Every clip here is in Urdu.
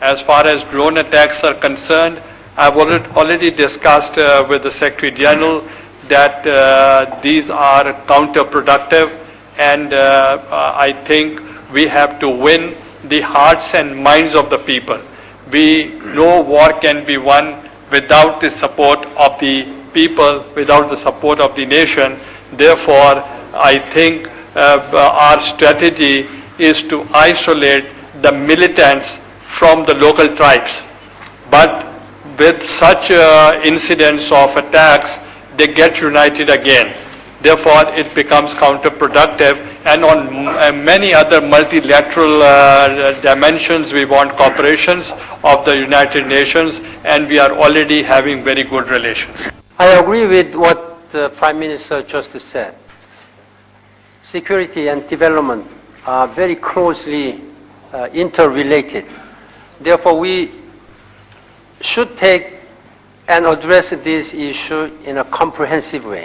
As far as drone attacks are concerned, I've already discussed with the Secretary General that these are counterproductive, and I think we have to win the hearts and minds of the people. We know war can be won without the support of the people, without the support of the nation. Therefore, I think our strategy is to isolate the militants from the local tribes. But with such incidents of attacks, they get united again. Therefore, it becomes counterproductive, and on many other multilateral dimensions, we want cooperations of the United Nations, and we are already having very good relations. I agree with what the Prime Minister just said. Security and development are very closely interrelated. Therefore, we should take and address this issue in a comprehensive way.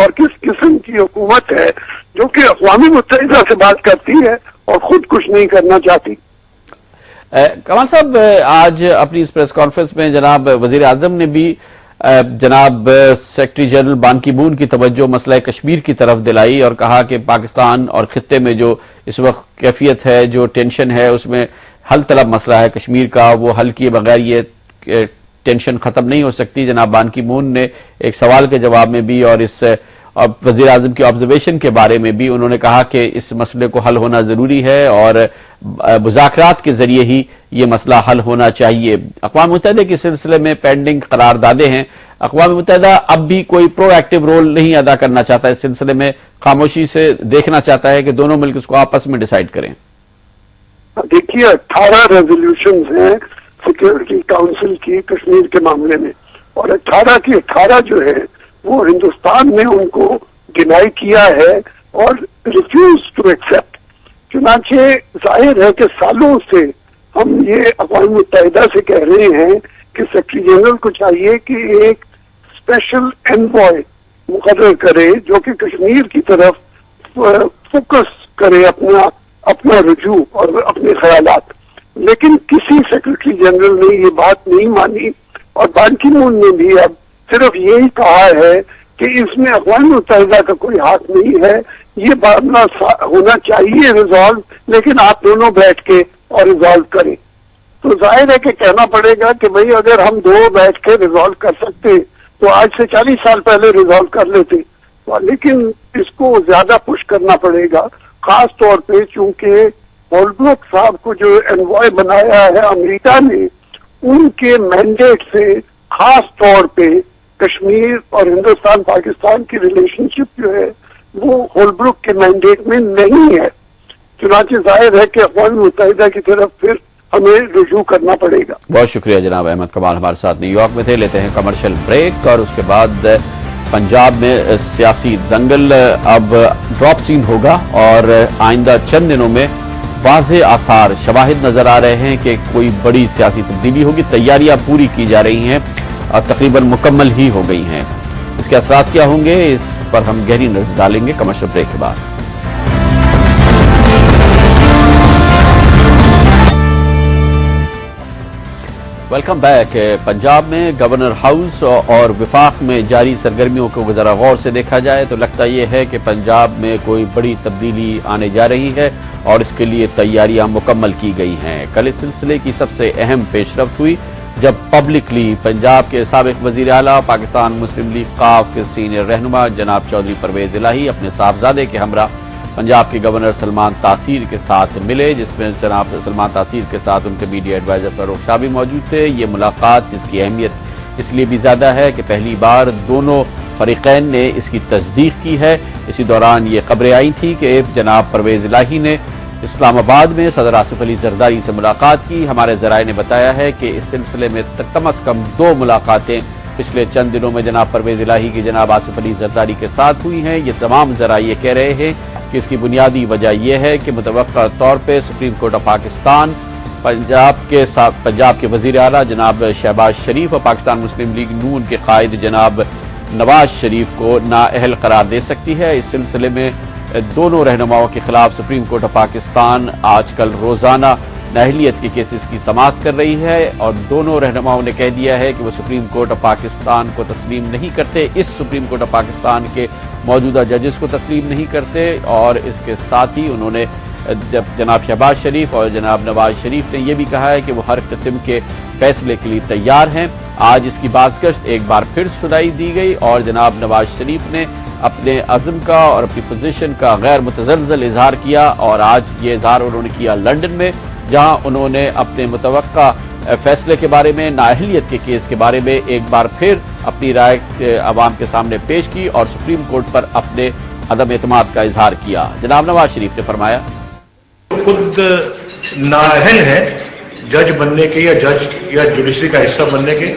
اور کس قسم کی حکومت ہے جو کہ اقوام متحدہ سے بات کرتی ہے اور خود کچھ نہیں کرنا چاہتی. کمال صاحب، آج اپنی اس پریس کانفرنس میں جناب وزیر اعظم نے بھی جناب سیکرٹری جنرل بان کی مون کی توجہ مسئلہ کشمیر کی طرف دلائی اور کہا کہ پاکستان اور خطے میں جو اس وقت کیفیت ہے، جو ٹینشن ہے، اس میں حل طلب مسئلہ ہے کشمیر کا، وہ حل کیے بغیر یہ ٹینشن ختم نہیں ہو سکتی. جناب بان کی مون نے ایک سوال کے جواب میں بھی اور اس وزیر اعظم کی آبزرویشن کے بارے میں بھی انہوں نے کہا کہ اس مسئلے کو حل ہونا ضروری ہے اور مذاکرات کے ذریعے ہی یہ مسئلہ حل ہونا چاہیے. اقوام متحدہ کے سلسلے میں پینڈنگ قراردادیں ہیں. اقوام متحدہ اب بھی کوئی پرو ایکٹیو رول نہیں ادا کرنا چاہتا اس سلسلے میں، خاموشی سے دیکھنا چاہتا ہے کہ دونوں ملک اس کو آپس میں ڈیسائیڈ کریں. دیکھیے 18 ریزولوشنز ہیں سیکورٹی کاؤنسل کی کشمیر کے معاملے میں، اور 18 کی 18 جو ہے وہ ہندوستان نے ان کو ڈینائی کیا ہے اور ریفیوز ٹو ایکسپٹ. چنانچہ ظاہر ہے کہ سالوں سے ہم یہ اقوام متحدہ سے کہہ رہے ہیں کہ سیکرٹری جنرل کو چاہیے کہ ایک اسپیشل انوائے مقرر کرے جو کہ کشمیر کی طرف فوکس کرے اپنا رجوع اور اپنے خیالات. لیکن کسی سیکرٹری جنرل نے یہ بات نہیں مانی اور بان کی مون نے بھی اب صرف یہی کہا ہے کہ اس میں اقوام متحدہ کا کوئی ہاتھ نہیں ہے، یہ معاملہ ہونا چاہیے ریزالو، لیکن آپ دونوں بیٹھ کے اور ریزالو کریں. تو ظاہر ہے کہ کہنا پڑے گا کہ بھئی اگر ہم دو بیٹھ کے ریزالو کر سکتے تو آج سے 40 سال پہلے ریزالو کر لیتے. لیکن اس کو زیادہ پش کرنا پڑے گا، خاص طور پہ چونکہ ہولبروک صاحب کو جو انوائے بنایا ہے امریکہ نے، ان کے مینڈیٹ سے خاص طور پہ کشمیر اور ہندوستان پاکستان کی ریلیشن شپ جو ہے وہ ہولبروک کے مینڈیٹ میں نہیں ہے. چنانچہ ظاہر ہے کہ اقوام متحدہ کی طرف پھر ہمیں رجوع کرنا پڑے گا. بہت شکریہ جناب احمد کمال ہمارے ساتھ نیو یارک میں تھے. لیتے ہیں کمرشل بریک اور اس کے بعد پنجاب میں سیاسی دنگل اب ڈراپ سین ہوگا اور آئندہ چند دنوں میں واضح آثار شواہد نظر آ رہے ہیں کہ کوئی بڑی سیاسی تبدیلی ہوگی. تیاریاں پوری کی جا رہی ہیں اور تقریباً مکمل ہی ہو گئی ہیں. اس کے اثرات کیا ہوں گے اس پر ہم گہری نظر ڈالیں گے کمرشل بریک کے بعد. Welcome back. پنجاب میں گورنر ہاؤس اور وفاق میں جاری سرگرمیوں کو ذرا غور سے دیکھا جائے تو لگتا یہ ہے کہ پنجاب میں کوئی بڑی تبدیلی آنے جا رہی ہے اور اس کے لیے تیاریاں مکمل کی گئی ہیں. کل اس سلسلے کی سب سے اہم پیش رفت ہوئی جب پبلکلی پنجاب کے سابق وزیر اعلیٰ پاکستان مسلم لیگ قاف کے سینئر رہنما جناب چودھری پرویز الہی اپنے صاحبزادے کے ہمراہ پنجاب کے گورنر سلمان تاثیر کے ساتھ ملے، جس میں جناب سلمان تاثیر کے ساتھ ان کے میڈیا ایڈوائزر فاروق شاہ بھی موجود تھے. یہ ملاقات جس کی اہمیت اس لیے بھی زیادہ ہے کہ پہلی بار دونوں فریقین نے اس کی تصدیق کی ہے. اسی دوران یہ خبریں آئی تھیں کہ جناب پرویز الہی نے اسلام آباد میں صدر آصف علی زرداری سے ملاقات کی. ہمارے ذرائع نے بتایا ہے کہ اس سلسلے میں کم از کم 2 ملاقاتیں پچھلے چند دنوں میں جناب پرویز الہی کی جناب آصف علی زرداری کے ساتھ ہوئی ہیں. یہ تمام ذرائع یہ کہہ رہے ہیں کہ اس کی بنیادی وجہ یہ ہے کہ متوقع طور پہ supreme court of Pakistan Punjab کے وزیر اعلیٰ جناب شہباز شریف اور پاکستان مسلم لیگ نون کے قائد جناب نواز شریف کو نااہل قرار دے سکتی ہے. اس سلسلے میں دونوں رہنماؤں کے خلاف سپریم کورٹ آف پاکستان آج کل روزانہ نااہلیت کے کیسز کی سماعت کر رہی ہے اور دونوں رہنماؤں نے کہہ دیا ہے کہ وہ سپریم کورٹ آف پاکستان کو تسلیم نہیں کرتے، اس سپریم کورٹ آف پاکستان کے موجودہ ججز کو تسلیم نہیں کرتے. اور اس کے ساتھ ہی انہوں نے جناب شہباز شریف اور جناب نواز شریف نے یہ بھی کہا ہے کہ وہ ہر قسم کے فیصلے کے لیے تیار ہیں. آج اس کی بازگشت ایک بار پھر سنائی دی گئی اور جناب نواز شریف نے اپنے عزم کا اور اپنی پوزیشن کا غیر متزلزل اظہار کیا اور آج یہ اظہار انہوں نے کیا لندن میں، جہاں انہوں نے اپنے متوقع فیصلے کے بارے میں، نااہلیت کے کیس کے بارے میں ایک بار پھر اپنی رائے عوام کے سامنے پیش کی اور سپریم کورٹ پر اپنے عدم اعتماد کا اظہار کیا. جناب نواز شریف نے فرمایا خود نااہل ہے جج بننے کے یا جج یا جوڈیشری کا حصہ بننے کے.